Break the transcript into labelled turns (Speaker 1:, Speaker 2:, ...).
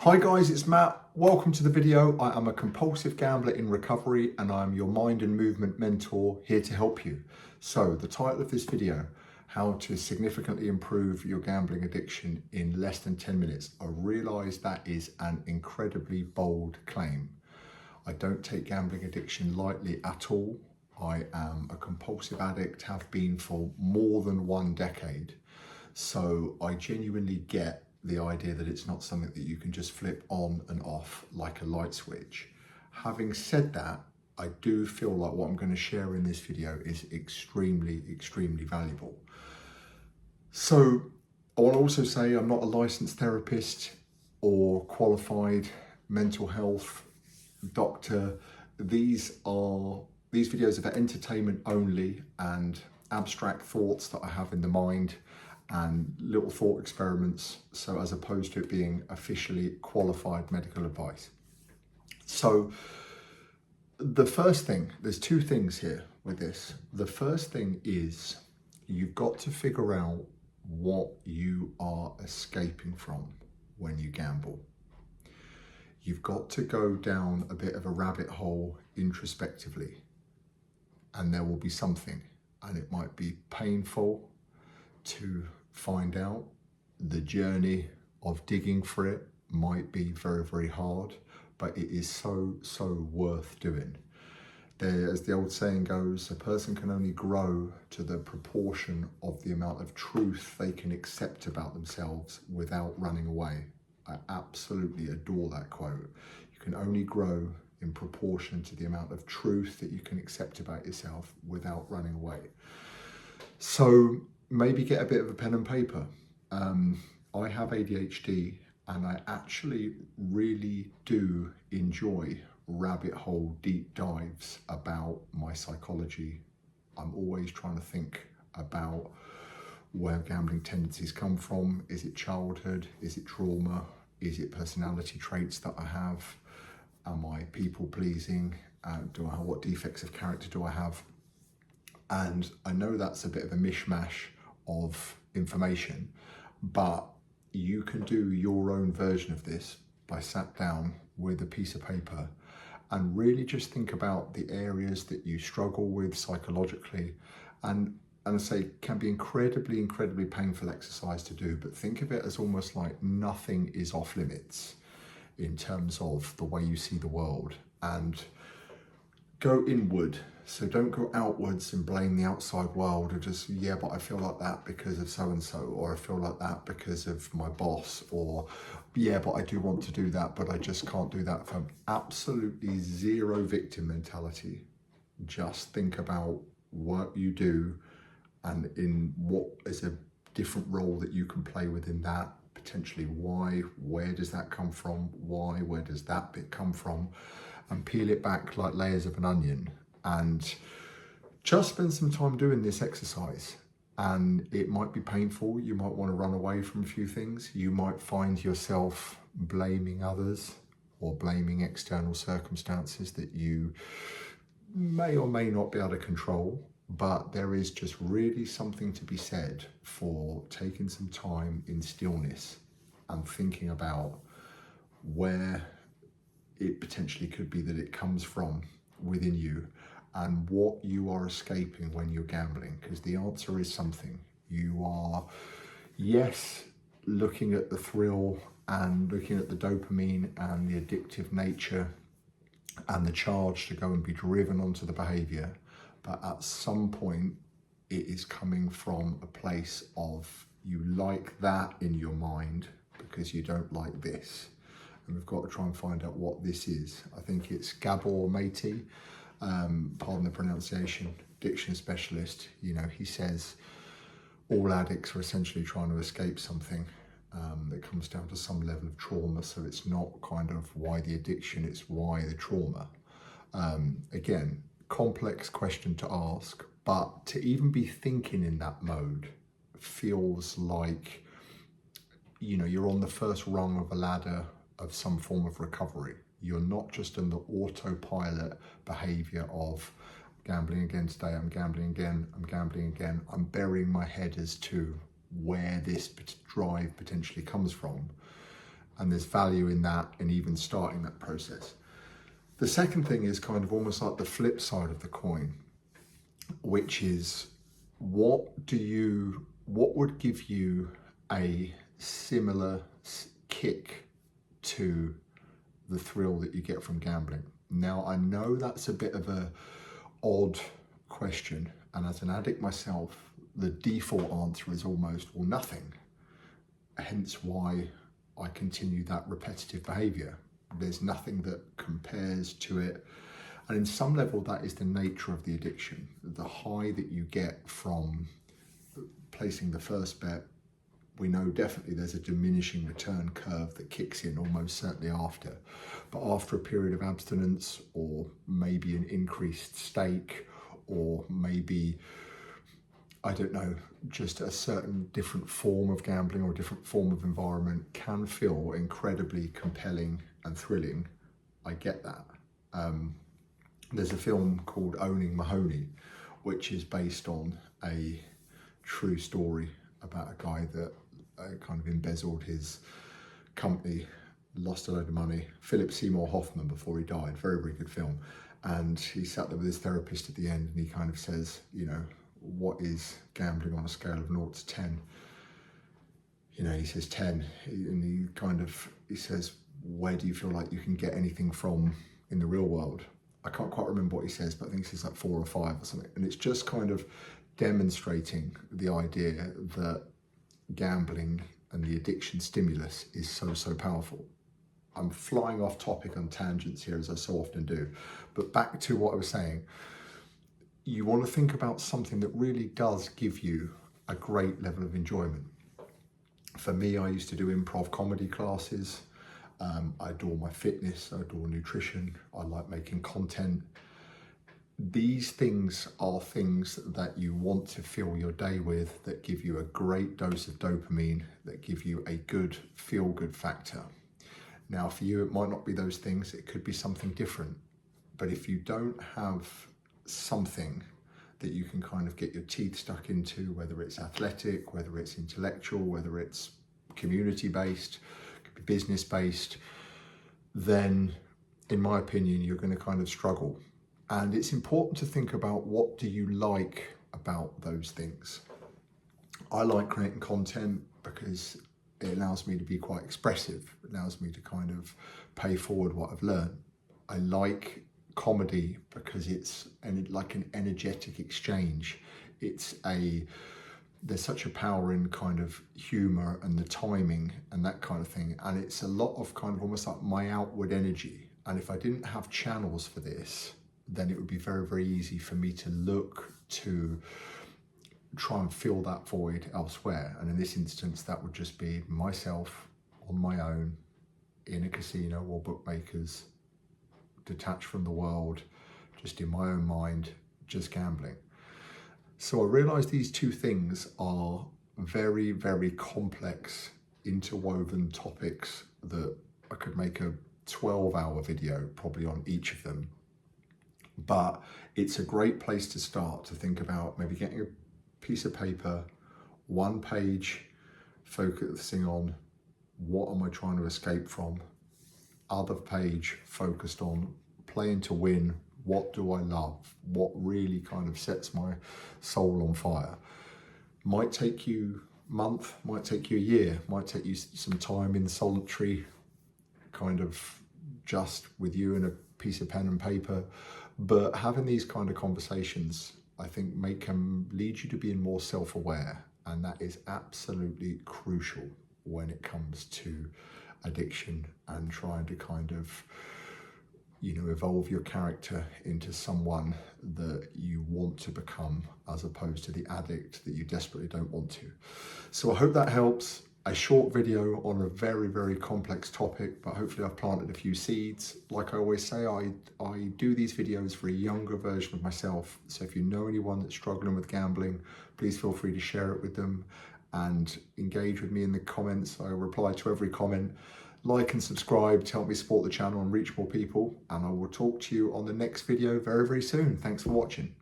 Speaker 1: Hi guys, it's Matt. Welcome to the video. I am a compulsive gambler in recovery and I'm your mind and movement mentor here to help you. So the title of this video, how to significantly improve your gambling addiction in less than 10 minutes. I realise that is an incredibly bold claim. I don't take gambling addiction lightly at all. I am a compulsive addict, have been for more than 1 decade. So I genuinely get the idea that it's not something that you can just flip on and off like a light switch. Having said that, I do feel like what I'm going to share in this video is extremely valuable. So I want to also say I'm not a licensed therapist or qualified mental health doctor. These videos are for entertainment only and abstract thoughts that I have in the mind and little thought experiments, so as opposed to it being officially qualified medical advice. So the first thing, there's 2 things here with this. The first thing is you've got to figure out what you are escaping from when you gamble. You've got to go down a bit of a rabbit hole introspectively, and there will be something, and it might be painful to find out. The journey of digging for it might be very hard, but it is so worth doing. As the old saying goes, a person can only grow to the proportion of the amount of truth they can accept about themselves without running away. I absolutely adore that quote. You can only grow in proportion to the amount of truth that you can accept about yourself without running away. So maybe get a bit of a pen and paper. I have ADHD and I actually really do enjoy rabbit hole deep dives about my psychology. I'm always trying to think about where gambling tendencies come from. Is it childhood? Is it trauma? Is it personality traits that I have? Am I people pleasing? What defects of character do I have? And I know that's a bit of a mishmash of information, but you can do your own version of this by sat down with a piece of paper and really just think about the areas that you struggle with psychologically, and I say can be incredibly painful exercise to do, but think of it as almost like nothing is off limits in terms of the way you see the world, and go inward. So don't go outwards and blame the outside world, or just, yeah, but I feel like that because of so-and-so, or I feel like that because of my boss, or yeah, but I do want to do that, but I just can't do that. From absolutely zero victim mentality. Just think about what you do and in what is a different role that you can play within that. Potentially why, where does that come from? Why, where does that bit come from? And peel it back like layers of an onion, and just spend some time doing this exercise. And it might be painful. You might want to run away from a few things. You might find yourself blaming others or blaming external circumstances that you may or may not be able to control. But there is just really something to be said for taking some time in stillness and thinking about where it potentially could be that it comes from within you and what you are escaping when you're gambling. Because the answer is something. You are, yes, looking at the thrill and looking at the dopamine and the addictive nature and the charge to go and be driven onto the behavior, but at some point it is coming from a place of you like that in your mind because you don't like this. And we've got to try and find out what this is. I think it's Gabor Maté, pardon the pronunciation, addiction specialist. You know, he says all addicts are essentially trying to escape something that comes down to some level of trauma. So it's not kind of why the addiction, it's why the trauma. Again, complex question to ask, but to even be thinking in that mode feels like, you know, you're on the first rung of a ladder of some form of recovery. You're not just in the autopilot behavior of gambling again today, I'm gambling again, I'm gambling again. I'm burying my head as to where this drive potentially comes from. And there's value in that, in even starting that process. The second thing is kind of almost like the flip side of the coin, which is what would give you a similar kick to the thrill that you get from gambling? Now, I know that's a bit of a odd question, and as an addict myself, the default answer is almost, well, nothing. Hence why I continue that repetitive behavior. There's nothing that compares to it. And in some level, that is the nature of the addiction. The high that you get from placing the first bet, we know definitely there's a diminishing return curve that kicks in almost certainly after. But after a period of abstinence, or maybe an increased stake, or maybe, I don't know, just a certain different form of gambling or a different form of environment can feel incredibly compelling and thrilling. I get that. There's a film called Owning Mahoney, which is based on a true story about a guy that kind of embezzled his company, lost a load of money. Philip Seymour Hoffman, before he died. Very, very good film. And he sat there with his therapist at the end, and he kind of says, you know, what is gambling on a scale of 0 to 10? You know, he says 10, and he says, where do you feel like you can get anything from in the real world? I can't quite remember what he says, but I think he says like 4 or 5 or something. And it's just kind of demonstrating the idea that gambling and the addiction stimulus is so, so powerful. I'm flying off topic on tangents here, as I so often do, but back to what I was saying. You want to think about something that really does give you a great level of enjoyment. For me, I used to do improv comedy classes. I adore my fitness, I adore nutrition, I like making content. These things are things that you want to fill your day with, that give you a great dose of dopamine, that give you a good feel-good factor. Now, for you, it might not be those things, it could be something different. But if you don't have something that you can kind of get your teeth stuck into, whether it's athletic, whether it's intellectual, whether it's community-based, could be business-based, then in my opinion, you're going to kind of struggle. And it's important to think about, what do you like about those things? I like creating content because it allows me to be quite expressive. It allows me to kind of pay forward what I've learned. I like comedy because it's like an energetic exchange. There's such a power in kind of humor and the timing and that kind of thing. And it's a lot of kind of almost like my outward energy. And if I didn't have channels for this, then it would be very, very easy for me to look to try and fill that void elsewhere. And in this instance, that would just be myself on my own in a casino or bookmakers, detached from the world, just in my own mind, just gambling. So I realized these two things are very, very complex, interwoven topics that I could make a 12-hour video probably on each of them. But it's a great place to start, to think about maybe getting a piece of paper, one page, focusing on what am I trying to escape from, other page focused on playing to win, what do I love, what really kind of sets my soul on fire. Might take you a month, might take you a year, might take you some time in solitary, kind of just with you and a piece of pen and paper. But having these kind of conversations, I think, lead you to being more self-aware, and that is absolutely crucial when it comes to addiction and trying to kind of, you know, evolve your character into someone that you want to become, as opposed to the addict that you desperately don't want to. So I hope that helps. A short video on a very, very complex topic, but hopefully I've planted a few seeds. Like I always say, I do these videos for a younger version of myself. So if you know anyone that's struggling with gambling, please feel free to share it with them and engage with me in the comments. I reply to every comment. Like and subscribe to help me support the channel and reach more people. And I will talk to you on the next video very, very soon. Thanks for watching.